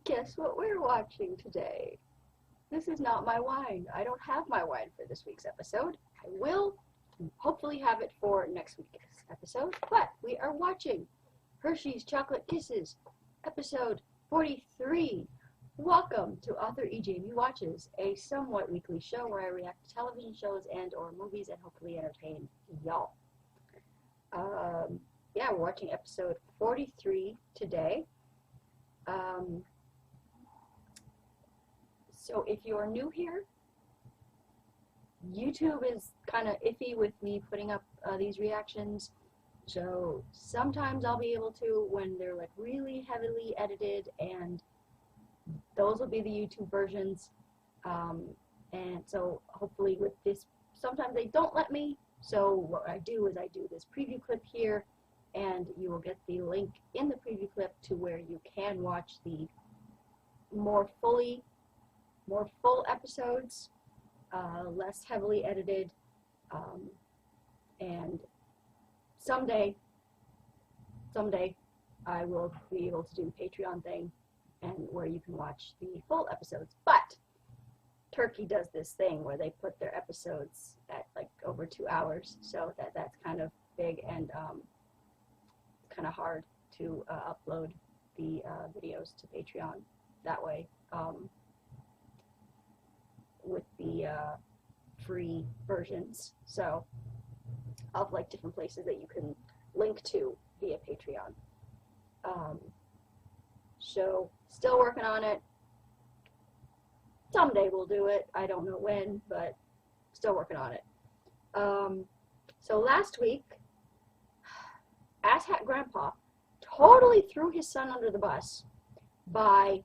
Guess what we're watching today? This is not my wine. I don't have my wine for this week's episode. I will hopefully have it for next week's episode, but we are watching Hershey's Chocolate Kisses, episode 43. Welcome to Author E. Jamie Watches, a somewhat weekly show where I react to television shows and or movies and hopefully entertain y'all. We're watching episode 43 today. So if you're new here, YouTube is kind of iffy with me putting up these reactions. So sometimes I'll be able to when they're like really heavily edited, and those will be the YouTube versions. And so hopefully with this, sometimes they don't let me. So what I do is I do this preview clip here, and you will get the link in the preview clip to where you can watch the more full episodes, less heavily edited, and someday I will be able to do the Patreon thing and where you can watch the full episodes. But Turkey does this thing where they put their episodes at like over 2 hours, so that's kind of big, and kind of hard to upload the videos to Patreon that way with the free versions. So of like different places that you can link to via Patreon. So still working on it. Someday we'll do it. I don't know when, but still working on it. So last week, Asshat Grandpa totally threw his son under the bus by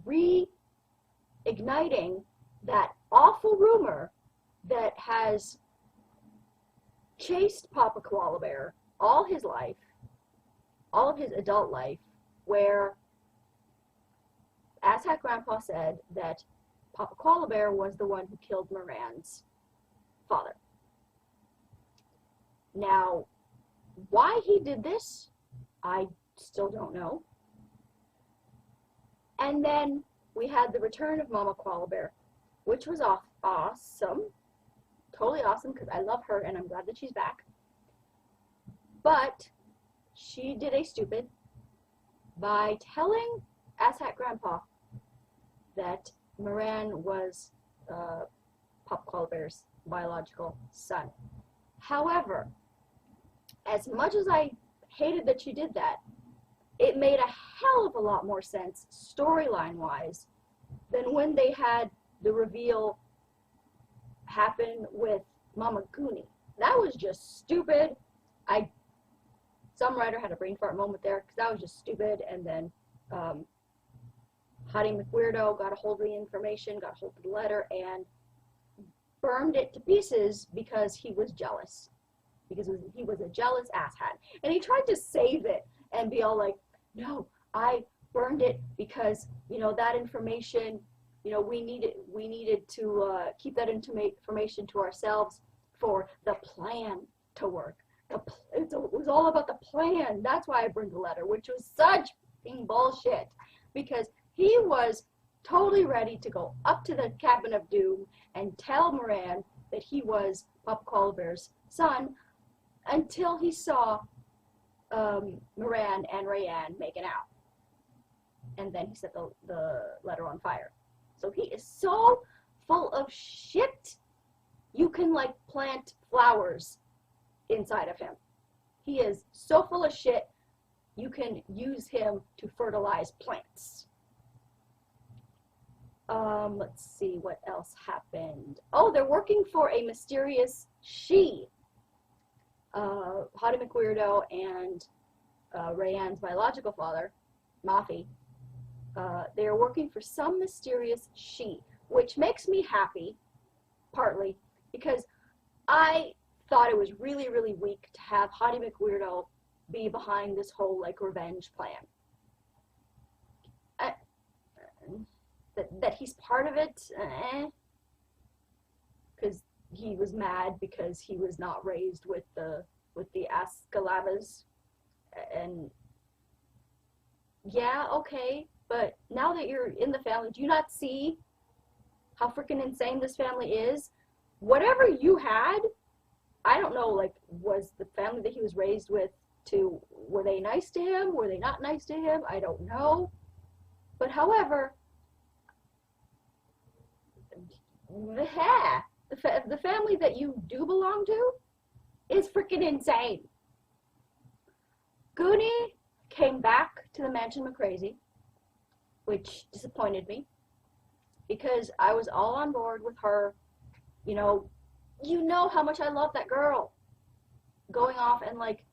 reigniting that awful rumor that has chased Papa Koala Bear all his life, all of his adult life, where Asshat Grandpa said that Papa Koala Bear was the one who killed Miran's father. Now, why he did this, I still don't know. And then we had the return of Mama Koala Bear, which was awesome. Totally awesome, because I love her and I'm glad that she's back. But she did a stupid by telling Asshat Grandpa that Miran was Papa Koala Bear's biological son. However, as much as I hated that she did that, it made a hell of a lot more sense storyline-wise than when they had the reveal happen with Mama Goonie. That was just stupid. Some writer had a brain fart moment there, because that was just stupid. And then Hottie McWeirdo got a hold of the information, got a hold of the letter, and burned it to pieces because he was jealous. Because he was a jealous asshat. And he tried to save it and be all like, no, I burned it because, that information, we needed to keep that information to ourselves for the plan to work. It was all about the plan. That's why I burned the letter, which was such bullshit. Because he was totally ready to go up to the Cabin of Doom and tell Miran that he was Papa Koala Bear's son, until he saw Miran and Rayanne making out. And then he set the letter on fire. So he is so full of shit, you can like plant flowers inside of him. He is so full of shit, you can use him to fertilize plants. Let's see what else happened. Oh, they're working for a mysterious she. Hottie McWeirdo and Rayanne's biological father, Mafi, they are working for some mysterious she, which makes me happy, partly, because I thought it was really, really weak to have Hottie McWeirdo be behind this whole, like, revenge plan. That he's part of it, because he was mad because he was not raised with the Ascalabas, and yeah, okay, But now that you're in the family, do you not see how freaking insane this family is? Whatever you had, I don't know, like, was the family that he was raised with were they nice to him? Were they not nice to him? I don't know. But however, the family that you do belong to is freaking insane. Goonie came back to the mansion McCrazy, which disappointed me because I was all on board with her. You know how much I love that girl going off and like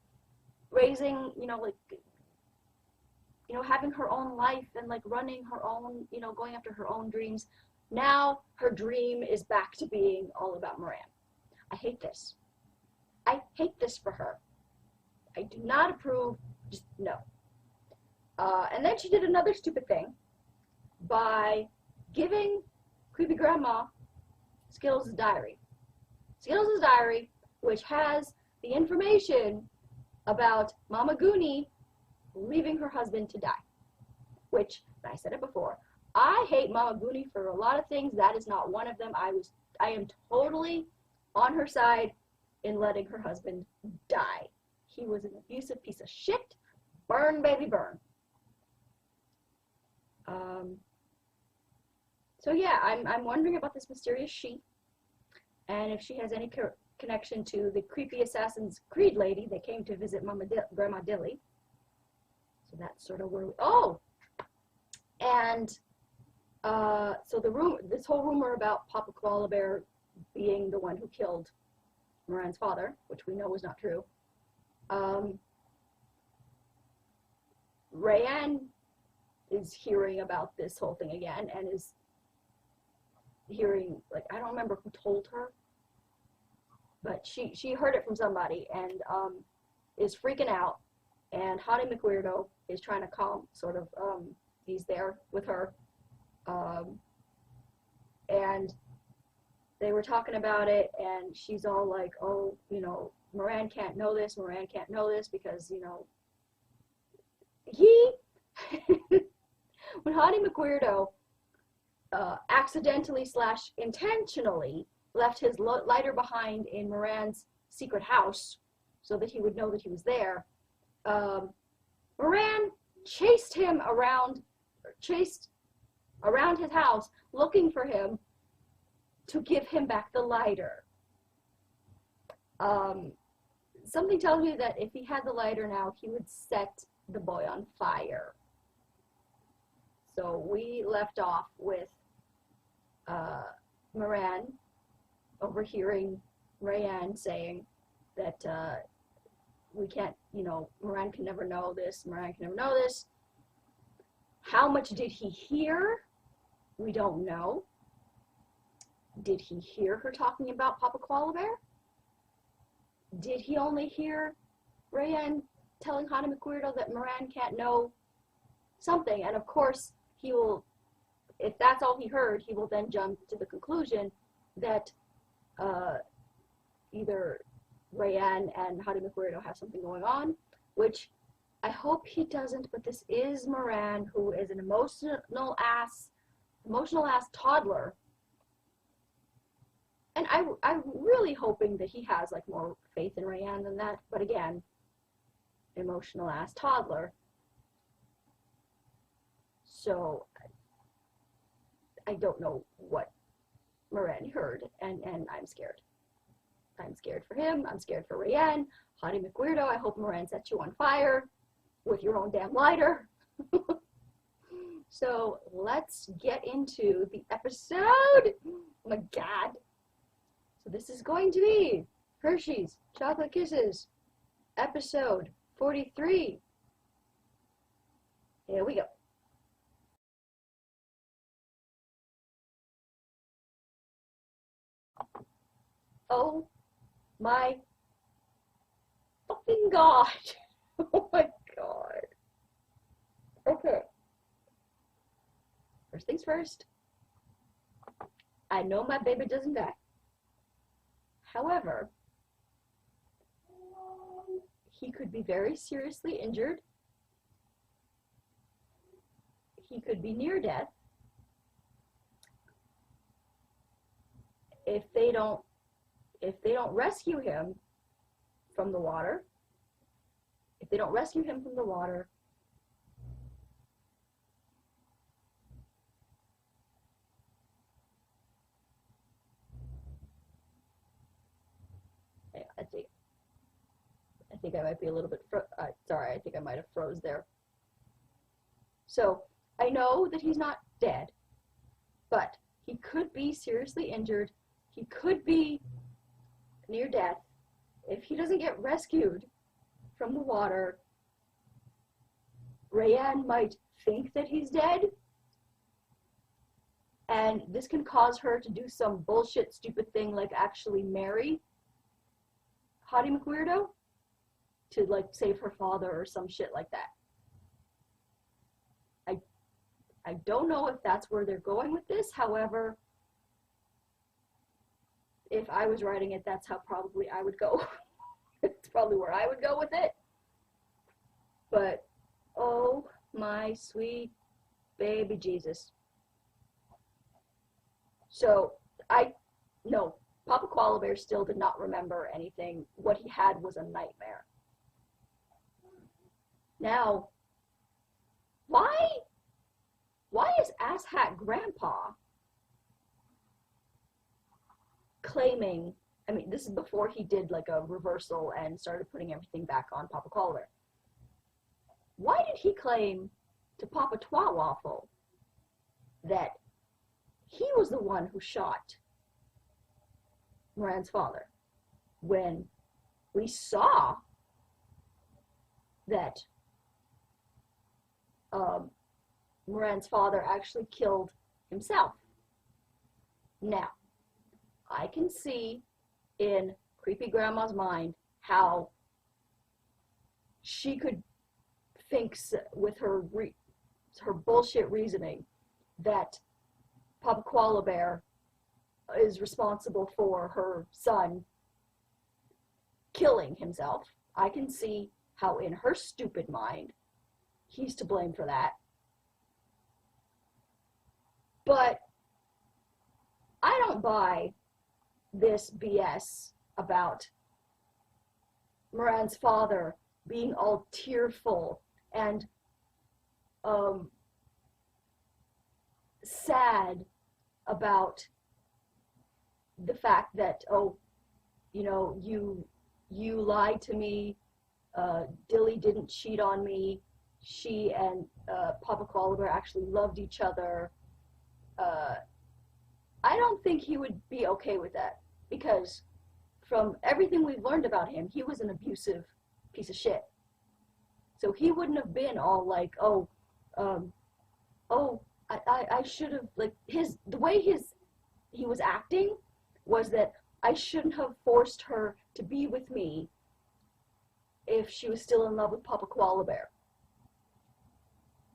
raising, having her own life and like running her own, going after her own dreams. Now her dream is back to being all about Miran. I hate this. I hate this for her. I do not approve. Just no. And then she did another stupid thing by giving creepy grandma Skittles' diary. Skittles' diary, which has the information about Mama Goonie leaving her husband to die. Which, I said it before, I hate Mama Goonie for a lot of things. That is not one of them. I am totally on her side in letting her husband die. He was an abusive piece of shit. Burn, baby, burn. So yeah, I'm wondering about this mysterious she, and if she has any connection to the creepy Assassin's Creed lady that came to visit Grandma Dilly. So that's sort of where and so this whole rumor about Papa Koala Bear being the one who killed Miran's father, which we know was not true. Rayanne is hearing about this whole thing again and is hearing, like, I don't remember who told her, but she heard it from somebody and is freaking out, and Hottie McWeirdo is trying to calm, he's there with her, and they were talking about it, and she's all like, oh, Miran can't know this because, when Hottie McWeirdo accidentally / intentionally left his lighter behind in Miran's secret house so that he would know that he was there, Miran chased around his house looking for him to give him back the lighter. Something tells me that if he had the lighter now, he would set the boy on fire. So we left off with Miran overhearing Rayanne saying that we can't, Miran can never know this, How much did he hear? We don't know. Did he hear her talking about Papa Koala Bear? Did he only hear Rayanne telling Hottie McWeirdo that Miran can't know something? And of course, he will, if that's all he heard, he will then jump to the conclusion that either Rayanne and Hottie McWeirdo have something going on, which I hope he doesn't, but this is Miran, who is an emotional ass toddler. And I'm really hoping that he has like more faith in Rayanne than that, but again, emotional ass toddler. So I don't know what Miran heard, and I'm scared. I'm scared for him. I'm scared for Rayanne. Hottie McWeirdo, I hope Miran sets you on fire with your own damn lighter. So let's get into the episode. Oh my God. So this is going to be Hershey's Chocolate Kisses, episode 43. Here we go. Oh my fucking God. Oh my God. Okay. First things first. I know my baby doesn't die. However, he could be very seriously injured. he could be near death if they don't rescue him from the water. If they don't rescue him from the water, I think I might be a little bit sorry, I think I might have froze there. So I know that he's not dead, but he could be seriously injured. He could be near death. If he doesn't get rescued from the water, Rayanne might think that he's dead, and this can cause her to do some bullshit, stupid thing like actually marry Hottie McWeirdo to like save her father or some shit like that. I don't know if that's where they're going with this. However, if I was writing it, that's how probably I would go. It's probably where I would go with it. But, oh my sweet baby Jesus. So, no, Papa Koala Bear still did not remember anything. What he had was a nightmare. Now, why is Asshat Grandpa claiming, I mean, this is before he did like a reversal and started putting everything back on Papa Koala Bear. Why did he claim to Papa Twatwaffle that he was the one who shot Miran's father, when we saw that Miran's father actually killed himself? Now, I can see in Creepy Grandma's mind how she could think with her bullshit reasoning that Papa Koala Bear is responsible for her son killing himself. I can see how in her stupid mind he's to blame for that. But I don't buy this BS about Miran's father being all tearful and sad about the fact that, oh, you know, you lied to me, Dilly didn't cheat on me, she and Papa Koala Bear actually loved each other. I don't think he would be okay with that, because from everything we've learned about him, he was an abusive piece of shit. So he wouldn't have been all like, I should have, like, the way he was acting was that I shouldn't have forced her to be with me if she was still in love with Papa Koala Bear.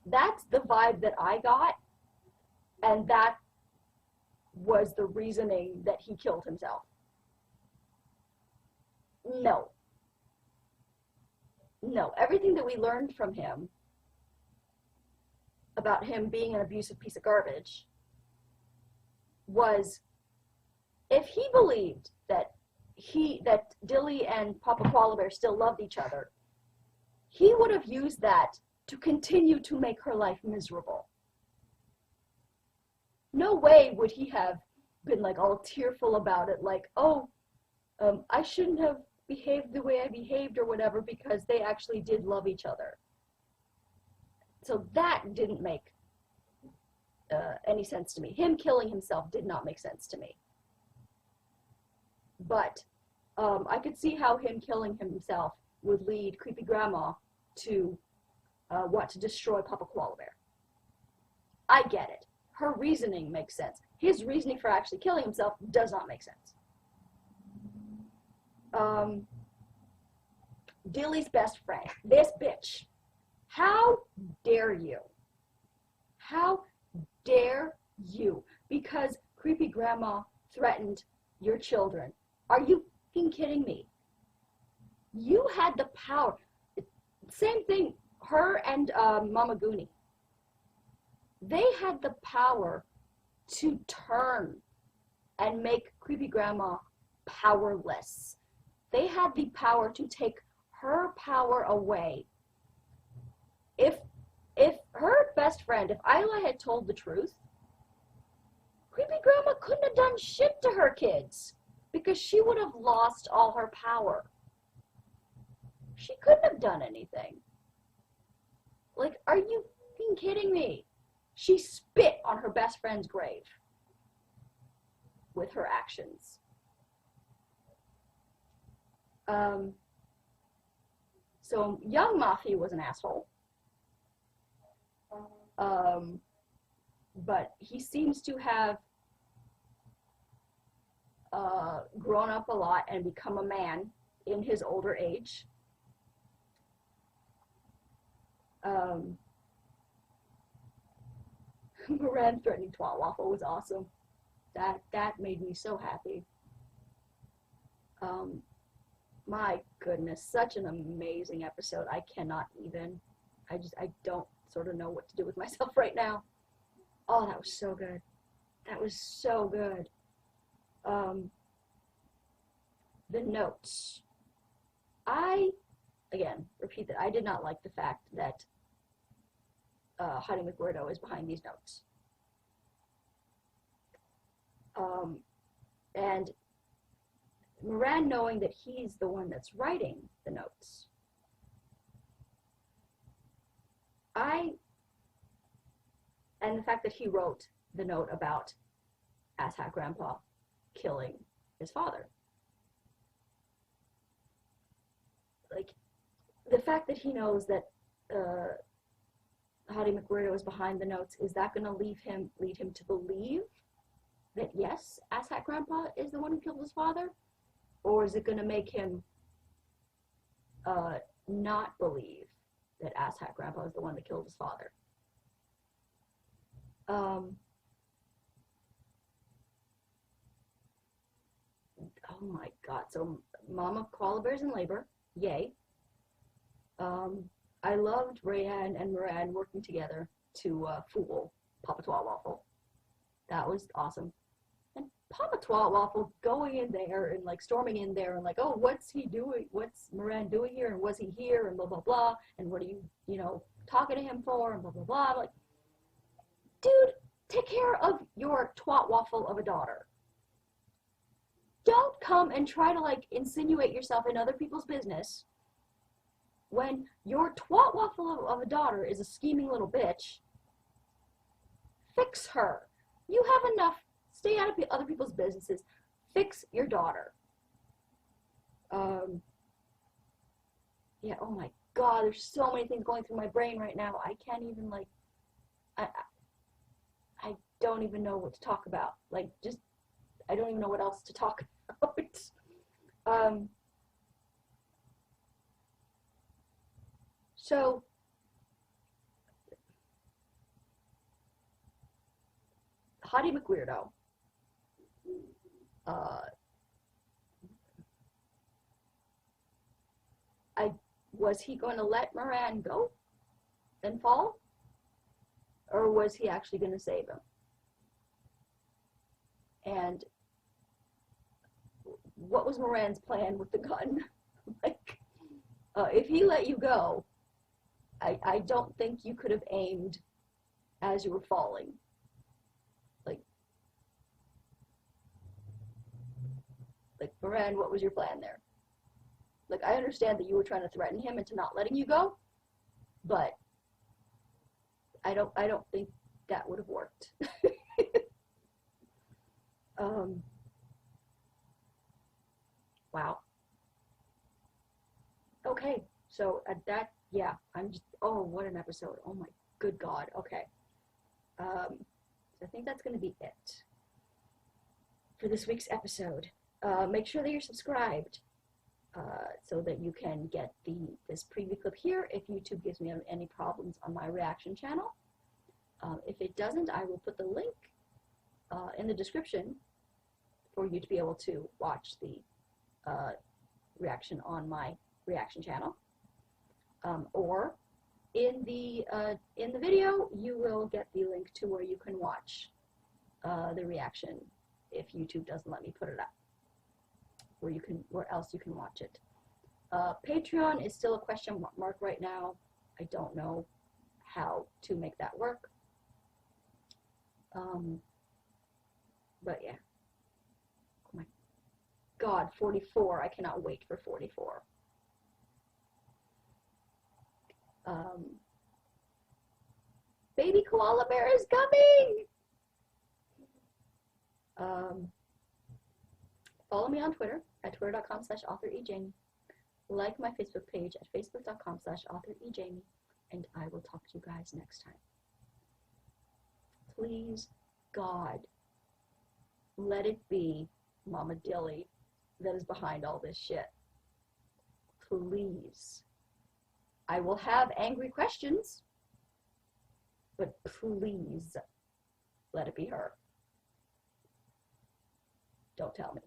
That's the vibe that I got, and that was the reasoning that he killed himself. No, everything that we learned from him about him being an abusive piece of garbage was, if he believed that Dilly and Papa Koala Bear still loved each other, he would have used that to continue to make her life miserable. No way would he have been like all tearful about it, like, I shouldn't have behaved the way I behaved or whatever, because they actually did love each other. So that didn't make any sense to me. Him killing himself did not make sense to me. But I could see how him killing himself would lead Creepy Grandma to want to destroy Papa Koala Bear. I get it. Her reasoning makes sense. His reasoning for actually killing himself does not make sense. Dilly's best friend, this bitch. How dare you? How dare you? Because Creepy Grandma threatened your children. Are you fucking kidding me? You had the power. Same thing, her and Mama Goonie. They had the power to turn and make creepy grandma powerless. They had the power to take her power away. If her best friend, if Isla had told the truth, creepy grandma couldn't have done shit to her kids because she would have lost all her power. She couldn't have done anything. Like, are you fucking kidding me? She spit on her best friend's grave with her actions. So young Mafi was an asshole. But he seems to have grown up a lot and become a man in his older age. Miran threatening Twat Waffle was awesome. That made me so happy. My goodness, such an amazing episode. I cannot even. I don't sort of know what to do with myself right now. Oh, that was so good. That was so good. The notes. Again, repeat that I did not like the fact that Heidi McWeirdo is behind these notes. And Miran knowing that he's the one that's writing the notes. And the fact that he wrote the note about Asshat Grandpa killing his father. Like, the fact that he knows that Heidi McWeirdo is behind the notes, is that going to lead him to believe that, yes, Asshat Grandpa is the one who killed his father? Or is it going to make him not believe that Asshat Grandpa is the one that killed his father? Oh my god. So Mama Koala Bear's in labor. Yay. I loved Rayan and Miran working together to fool Papa Twat Waffle. That was awesome. And Papa Twat Waffle going in there and like storming in there and like, oh, what's he doing? What's Miran doing here? And was he here? And blah, blah, blah. And what are you, talking to him for? And blah, blah, blah. Like, dude, take care of your twat waffle of a daughter. Don't come and try to like insinuate yourself in other people's business when your twat waffle of a daughter is a scheming little bitch. Fix her. You have enough. Stay out of other people's businesses. Fix your daughter. Yeah, oh my god, there's so many things going through my brain right now. I can't even like, I don't even know what to talk about. Like, just, I don't even know what else to talk about. So, Heidi McWeirdo, was he going to let Miran go and fall? Or was he actually going to save him? And what was Miran's plan with the gun? Like, if he let you go, I don't think you could have aimed as you were falling. Like, Miran, what was your plan there? Like, I understand that you were trying to threaten him into not letting you go, but I don't think that would have worked. Wow. Okay, so I'm just, oh, what an episode. Oh my good God. Okay. So I think that's going to be it for this week's episode. Make sure that you're subscribed so that you can get this preview clip here if YouTube gives me any problems on my reaction channel. If it doesn't, I will put the link in the description for you to be able to watch the reaction on my reaction channel. Or in the video, you will get the link to where you can watch the reaction if YouTube doesn't let me put it up, where else you can watch it. Patreon is still a question mark right now. I don't know how to make that work. But yeah. Oh my God, 44. I cannot wait for 44. Baby Koala Bear is coming! Follow me on Twitter at twitter.com/authorejamie. Like my Facebook page at facebook.com/authorejamie. And I will talk to you guys next time. Please, God, let it be Mama Dilly that is behind all this shit. Please. I will have angry questions, but please let it be her. Don't tell me.